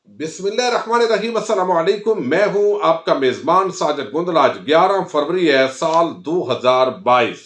بسم اللہ الرحمن الرحیم۔ السلام علیکم، میں ہوں آپ کا میزبان ساجد گندل۔ آج 11 فروری ہے سال 2022۔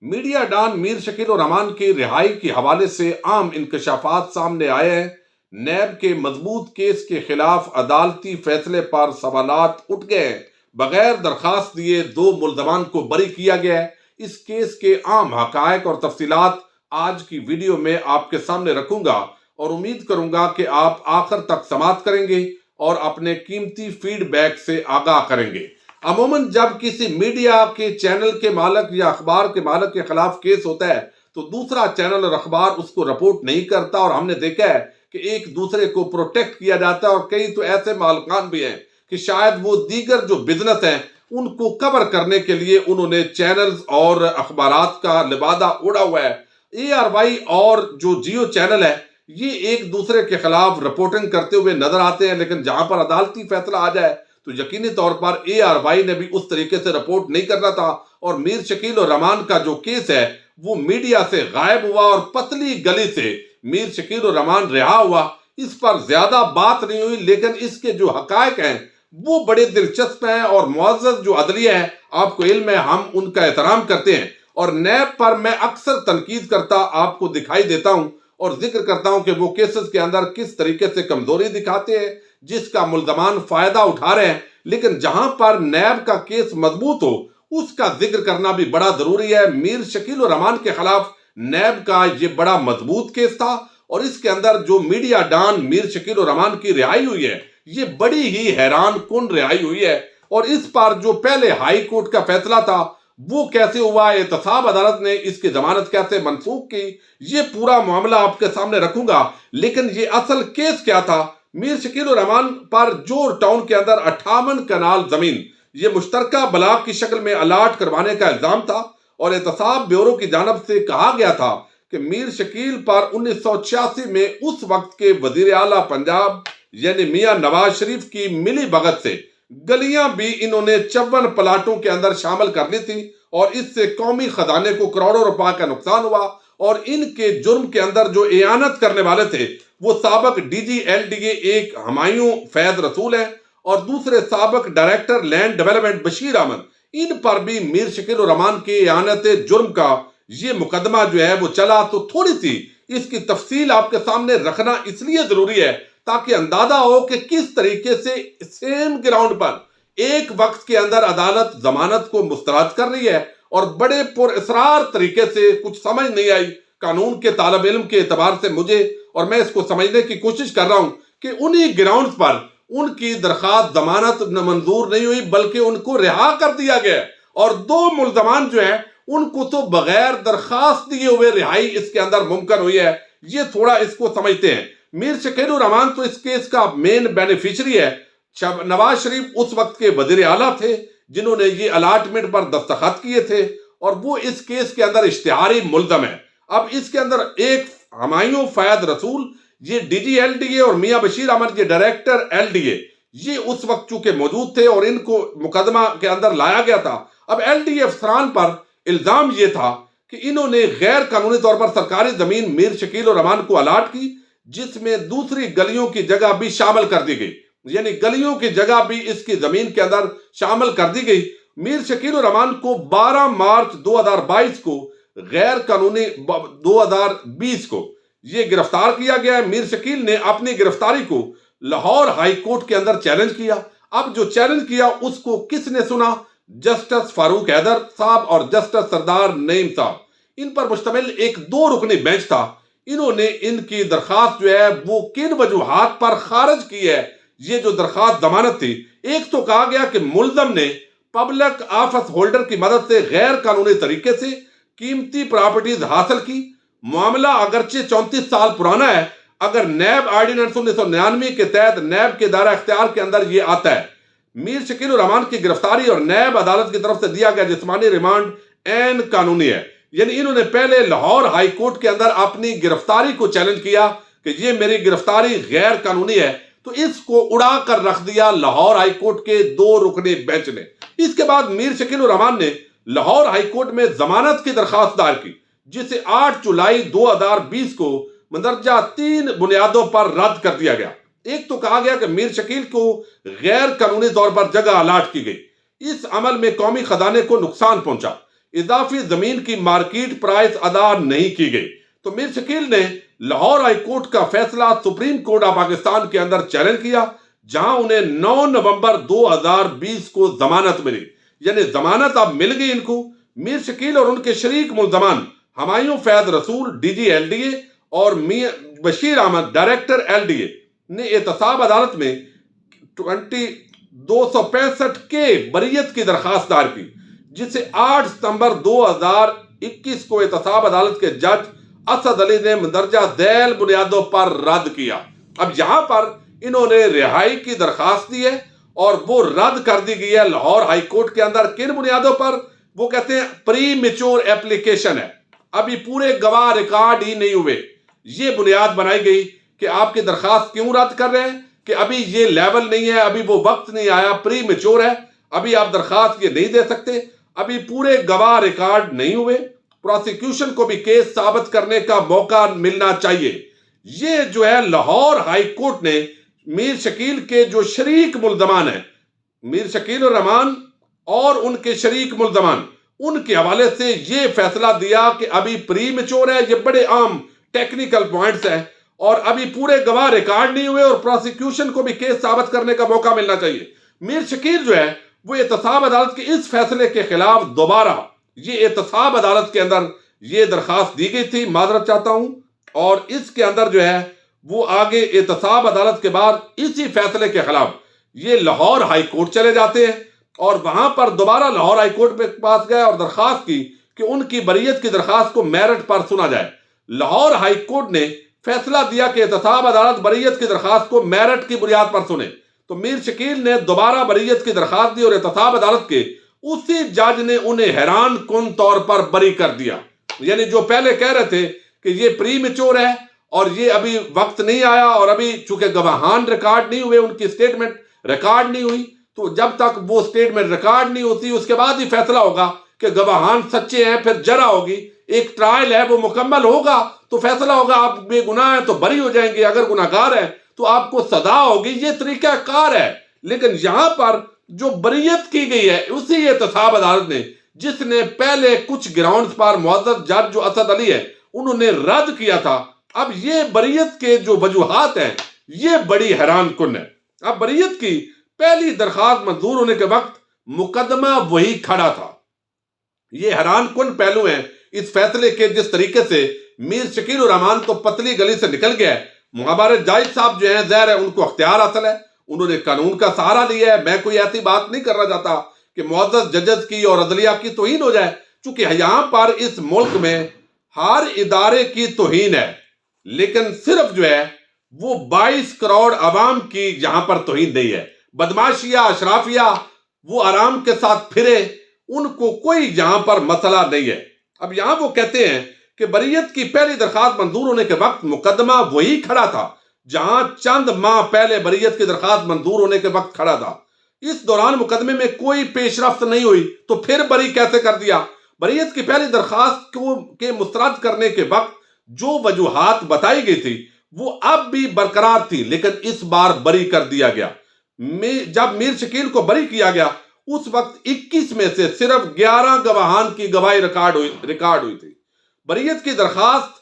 میڈیا ڈان میر شکیل الرحمان کی رہائی کے حوالے سے عام انکشافات سامنے آئے ہیں۔ نیب کے مضبوط کیس کے خلاف عدالتی فیصلے پر سوالات اٹھ گئے ہیں۔ بغیر درخواست دیے 2 ملزمان کو بری کیا گیا ہے۔ اس کیس کے عام حقائق اور تفصیلات آج کی ویڈیو میں آپ کے سامنے رکھوں گا اور امید کروں گا کہ آپ آخر تک سماعت کریں گے اور اپنے قیمتی فیڈ بیک سے آگاہ کریں گے۔ عموماً جب کسی میڈیا کے چینل کے مالک یا اخبار کے مالک کے خلاف کیس ہوتا ہے تو دوسرا چینل اور اخبار اس کو رپورٹ نہیں کرتا، اور ہم نے دیکھا ہے کہ ایک دوسرے کو پروٹیکٹ کیا جاتا ہے، اور کئی تو ایسے مالکان بھی ہیں کہ شاید وہ دیگر جو بزنس ہیں ان کو کور کرنے کے لیے انہوں نے چینلز اور اخبارات کا لبادہ اڑا ہوا ہے۔ ARY اور جو جیو چینل ہے یہ ایک دوسرے کے خلاف رپورٹنگ کرتے ہوئے نظر آتے ہیں، لیکن جہاں پر عدالتی فیصلہ آ جائے تو یقینی طور پر ARY نے بھی اس طریقے سے رپورٹ نہیں کرنا تھا، اور میر شکیل الرحمان کا جو کیس ہے وہ میڈیا سے غائب ہوا اور پتلی گلی سے میر شکیل الرحمان رہا ہوا۔ اس پر زیادہ بات نہیں ہوئی، لیکن اس کے جو حقائق ہیں وہ بڑے دلچسپ ہیں، اور معزز جو عدلیہ ہے آپ کو علم ہے ہم ان کا احترام کرتے ہیں، اور نیب پر میں اکثر تنقید کرتا آپ کو دکھائی دیتا ہوں اور ذکر کرتا ہوں کہ وہ کیسز کے اندر کس طریقے سے کمزوری دکھاتے ہیں جس کا ملزمان فائدہ اٹھا رہے ہیں، لیکن جہاں پر نیب کا کیس مضبوط ہو اس کا ذکر کرنا بھی بڑا ضروری ہے۔ میر شکیل الرحمان کے خلاف نیب کا یہ بڑا مضبوط کیس تھا، اور اس کے اندر جو میڈیا ڈان میر شکیل الرحمان کی رہائی ہوئی ہے یہ بڑی ہی حیران کن رہائی ہوئی ہے، اور اس پر جو پہلے ہائی کورٹ کا فیصلہ تھا وہ کیسے ہوا، احتساب عدالت نے اس کی ضمانت کیسے منسوخ کی، یہ پورا معاملہ آپ کے سامنے رکھوں گا۔ لیکن یہ اصل کیس کیا تھا؟ میر شکیل الرحمان پر جور ٹاؤن کے اندر 58 کنال زمین یہ مشترکہ بلاک کی شکل میں الاٹ کروانے کا الزام تھا، اور احتساب بیورو کی جانب سے کہا گیا تھا کہ میر شکیل پر 1986 میں اس وقت کے وزیر اعلیٰ پنجاب یعنی میاں نواز شریف کی ملی بھگت سے گلیاں بھی انہوں نے 54 پلاٹوں کے اندر شامل کر لی تھی، اور اس سے قومی خزانے کو کروڑوں روپے کا نقصان ہوا۔ اور ان کے جرم کے اندر جو اعانت کرنے والے تھے وہ سابق DG LDA ایک ہمایوں فیض رسول ہیں، اور دوسرے سابق director land development Bashir Ahmad. ان پر بھی میر شکیل الرحمان کی اعانت جرم کا یہ مقدمہ جو ہے وہ چلا۔ تو تھوڑی سی اس کی تفصیل آپ کے سامنے رکھنا اس لیے ضروری ہے تاکہ اندازہ ہو کہ کس طریقے سے سیم گراؤنڈ پر ایک وقت کے اندر عدالت ضمانت کو مسترد کر رہی ہے، اور بڑے پر اصرار طریقے سے کچھ سمجھ نہیں آئی قانون کے طالب علم کے اعتبار سے مجھے، اور میں اس کو سمجھنے کی کوشش کر رہا ہوں کہ انہی گراؤنڈز پر ان کی درخواست ضمانت منظور نہیں ہوئی بلکہ ان کو رہا کر دیا گیا، اور 2 ملزمان جو ہیں ان کو تو بغیر درخواست دیے ہوئے رہائی اس کے اندر ممکن ہوئی ہے۔ یہ تھوڑا اس کو سمجھتے ہیں۔ میر شکیل الرحمان تو اس کیس کا مین بینیفیشری ہے۔ نواز شریف اس وقت کے وزیر اعلیٰ تھے جنہوں نے یہ الاٹمنٹ پر دستخط کیے تھے، اور وہ اس کیس کے اندر اشتہاری ملزم ہے۔ اب اس کے اندر ایک ہمایوں فیض رسول یہ DG LDA اور میاں بشیر احمد یہ ڈائریکٹر LDA یہ اس وقت چونکہ موجود تھے اور ان کو مقدمہ کے اندر لایا گیا تھا۔ اب LDA افسران پر الزام یہ تھا کہ انہوں نے غیر قانونی طور پر سرکاری زمین میر شکیل الرحمان کو الاٹ کی، جس میں دوسری گلیوں کی جگہ بھی شامل کر دی گئی، یعنی گلیوں کی جگہ بھی اس کی زمین کے اندر شامل کر دی گئی۔ میر شکیل الرحمان کو 12 مارچ 2022 کو غیر قانونی 2020 کو یہ گرفتار کیا گیا ہے۔ میر شکیل نے اپنی گرفتاری کو لاہور ہائی کورٹ کے اندر چیلنج کیا۔ اب جو چیلنج کیا اس کو کس نے سنا؟ جسٹس فاروق حیدر صاحب اور جسٹس سردار نعیم صاحب۔ ان پر مشتمل ایک 2 رکنی بینچ تھا۔ انہوں نے ان کی درخواست جو ہے وہ کن وجوہات پر خارج کی ہے۔ یہ جو درخواست ضمانت تھی، ایک تو کہا گیا کہ ملزم نے پبلک آفس ہولڈر کی مدد سے غیر قانونی طریقے سے قیمتی پراپرٹیز حاصل کی۔ معاملہ اگرچہ 34 سال پرانا ہے، اگر نیب آرڈیننس 1999 کے تحت نیب کے دائرہ اختیار کے اندر یہ آتا ہے۔ میر شکیل الرحمان کی گرفتاری اور نیب عدالت کی طرف سے دیا گیا جسمانی ریمانڈ عین قانونی ہے، یعنی انہوں نے پہلے لاہور ہائی کورٹ کے اندر اپنی گرفتاری کو چیلنج کیا کہ یہ میری گرفتاری غیر قانونی ہے، تو اس کو اڑا کر رکھ دیا لاہور ہائی کورٹ کے 2 رکنی بینچ نے۔ اس کے بعد میر شکیل الرحمان نے لاہور ہائی کورٹ میں ضمانت کی درخواست دائر کی، جسے 8 جولائی 2020 کو مندرجہ 3 بنیادوں پر رد کر دیا گیا۔ ایک تو کہا گیا کہ میر شکیل کو غیر قانونی طور پر جگہ الاٹ کی گئی، اس عمل میں قومی خزانے کو نقصان پہنچا، اضافی زمین کی مارکیٹ پرائس ادا نہیں کی گئی، تو میر شکیل نے لاہور ہائی کورٹ کا فیصلہ سپریم کورٹ آف پاکستان کے اندر چیلنج کیا، جہاں انہیں 9 نومبر 2020 کو ضمانت ملی، یعنی ضمانت اب مل گئی ان کو۔ میر شکیل اور ان کے شریک ملزمان Humayun Faiz Rasool D G L D A اور Mian Bashir Ahmed director L D A نے احتساب عدالت میں 265 کے بریت کی درخواست دائر کی، جسے 8 ستمبر 2021 کو احتساب عدالت کے جج اسد علی نے مندرجہ ذیل بنیادوں پر رد کیا۔ اب یہاں پر انہوں نے رہائی کی درخواست دی ہے اور وہ رد کر دی گئی ہے لاہور ہائی کورٹ کے اندر۔ کن بنیادوں پر؟ وہ کہتے ہیں پری میچور اپلیکیشن ہے، ابھی پورے گواہ ریکارڈ ہی نہیں ہوئے، یہ بنیاد بنائی گئی کہ آپ کی درخواست کیوں رد کر رہے ہیں کہ ابھی یہ لیول نہیں ہے، ابھی وہ وقت نہیں آیا، پری میچور ہے، ابھی آپ درخواست یہ نہیں دے سکتے، ابھی پورے گواہ ریکارڈ نہیں ہوئے، پروسیکیوشن کو بھی کیس ثابت کرنے کا موقع ملنا چاہیے۔ یہ جو ہے لاہور ہائی کورٹ نے میر شکیل کے جو شریک ملزمان ہیں، میر شکیل الرحمان اور ان کے شریک ملزمان، ان کے حوالے سے یہ فیصلہ دیا کہ ابھی پری میچور ہے، یہ بڑے عام ٹیکنیکل پوائنٹس ہیں اور ابھی پورے گواہ ریکارڈ نہیں ہوئے اور پروسیکیوشن کو بھی کیس ثابت کرنے کا موقع ملنا چاہیے۔ میر شکیل جو ہے وہ احتساب عدالت کے اس فیصلے کے خلاف دوبارہ یہ احتساب عدالت کے اندر یہ درخواست دی گئی تھی، معذرت چاہتا ہوں، اور اس کے اندر جو ہے وہ آگے احتساب عدالت کے بعد اسی فیصلے کے خلاف یہ لاہور ہائی کورٹ چلے جاتے ہیں اور وہاں پر دوبارہ لاہور ہائی کورٹ کے پاس گئے اور درخواست کی کہ ان کی بریت کی درخواست کو میرٹ پر سنا جائے۔ لاہور ہائی کورٹ نے فیصلہ دیا کہ احتساب عدالت بریت کی درخواست کو میرٹ کی بنیاد پر سنے، تو میر شکیل نے دوبارہ بریت کی درخواست دی اور احتساب عدالت کے اسی جج نے انہیں حیران کن طور پر بری کر دیا۔ یعنی جو پہلے کہہ رہے تھے کہ یہ پری میچور ہے اور یہ ابھی وقت نہیں آیا اور ابھی چونکہ گواہان ریکارڈ نہیں ہوئے، ان کی سٹیٹمنٹ ریکارڈ نہیں ہوئی، تو جب تک وہ سٹیٹمنٹ ریکارڈ نہیں ہوتی اس کے بعد ہی فیصلہ ہوگا کہ گواہان سچے ہیں، پھر جرا ہوگی، ایک ٹرائل ہے وہ مکمل ہوگا تو فیصلہ ہوگا، آپ بے گناہ ہیں تو بری ہو جائیں گے، اگر گناہگار ہیں تو آپ کو سزا ہوگی، یہ طریقہ کار ہے۔ لیکن یہاں پر جو بریت کی گئی ہے اسی احتساب عدالت نے، جس نے پہلے کچھ گراؤنڈز پر معزز جج جو اسد علی ہے انہوں نے رد کیا تھا، اب یہ بریت کے جو وجوہات ہیں یہ بڑی حیران کن ہے۔ اب بریت کی پہلی درخواست منظور ہونے کے وقت مقدمہ وہی کھڑا تھا۔ یہ حیران کن پہلو ہیں اس فیصلے کے، جس طریقے سے میر شکیل الرحمان تو پتلی گلی سے نکل گیا ہے، ہمارے جائز صاحب جو ہیں ظاہر ہے ان کو اختیار حاصل ہے، انہوں نے قانون کا سہارا لیا ہے۔ میں کوئی ایسی بات نہیں کرنا چاہتا کہ معزز ججز کی اور عدلیہ کی توہین ہو جائے، چونکہ یہاں پر اس ملک میں ہر ادارے کی توہین ہے، لیکن صرف جو ہے وہ 22 کروڑ عوام کی یہاں پر توہین نہیں ہے۔ بدماشیہ اشرافیہ وہ آرام کے ساتھ پھرے، ان کو کوئی یہاں پر مسئلہ نہیں ہے۔ اب یہاں وہ کہتے ہیں کہ بریت کی پہلی درخواست منظور ہونے کے وقت مقدمہ وہی کھڑا تھا جہاں چند ماہ پہلے بریت کی درخواست منظور ہونے کے وقت کھڑا تھا۔ اس دوران مقدمے میں کوئی پیش رفت نہیں ہوئی تو پھر بری کیسے کر دیا؟ بریت کی پہلی درخواست کے مسترد کرنے کے وقت جو وجوہات بتائی گئی تھی وہ اب بھی برقرار تھی، لیکن اس بار بری کر دیا گیا۔ جب میر شکیل کو بری کیا گیا اس وقت 21 میں سے صرف 11 گواہان کی گواہی ریکارڈ ہوئی تھی۔ بریت کی درخواست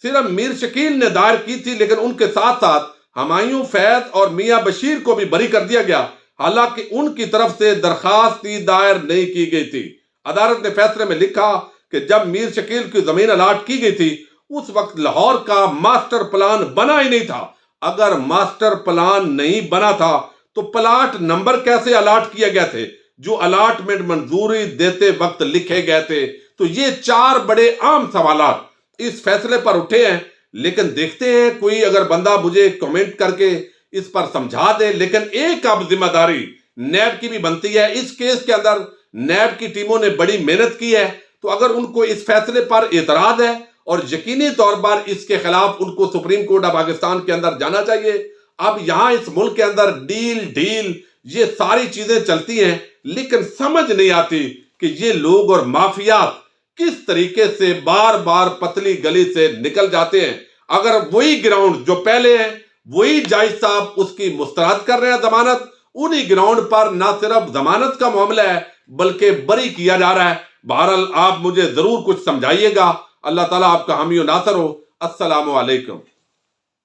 صرف میر شکیل نے دائر کی تھی، لیکن ان کے ساتھ ساتھ ہمایوں فیض اور میاں بشیر کو بھی بری کر دیا گیا، حالانکہ ان کی طرف سے درخواست ہی دائر نہیں کی گئی تھی۔ عدالت نے فیصلے میں لکھا کہ جب میر شکیل کی زمین الاٹ کی گئی تھی اس وقت لاہور کا ماسٹر پلان بنا ہی نہیں تھا۔ اگر ماسٹر پلان نہیں بنا تھا تو پلاٹ نمبر کیسے الاٹ کیے گئے تھے جو الاٹمنٹ منظوری دیتے وقت لکھے گئے تھے؟ تو یہ 4 بڑے عام سوالات اس فیصلے پر اٹھے ہیں، لیکن دیکھتے ہیں کوئی اگر بندہ مجھے کمنٹ کر کے اس پر سمجھا دے۔ لیکن ایک اب ذمہ داری نیب کی بھی بنتی ہے، اس کیس کے اندر نیب کی ٹیموں نے بڑی محنت کی ہے، تو اگر ان کو اس فیصلے پر اعتراض ہے اور یقینی طور پر اس کے خلاف ان کو سپریم کورٹ آف پاکستان کے اندر جانا چاہیے۔ اب یہاں اس ملک کے اندر ڈیل یہ ساری چیزیں چلتی ہیں، لیکن سمجھ نہیں آتی کہ یہ لوگ اور مافیات کس طریقے سے بار بار پتلی گلی سے نکل جاتے ہیں۔ اگر وہی گراؤنڈ جو پہلے ہیں وہی جائز صاحب اس کی مسترد کر رہے ہیں ضمانت. انہی گراؤنڈ پر نہ صرف ضمانت کا معاملہ ہے بلکہ بری کیا جا رہا ہے. بہرحال آپ مجھے ضرور کچھ سمجھائیے گا. اللہ تعالیٰ آپ کا حامی و ناصر ہو. السلام علیکم.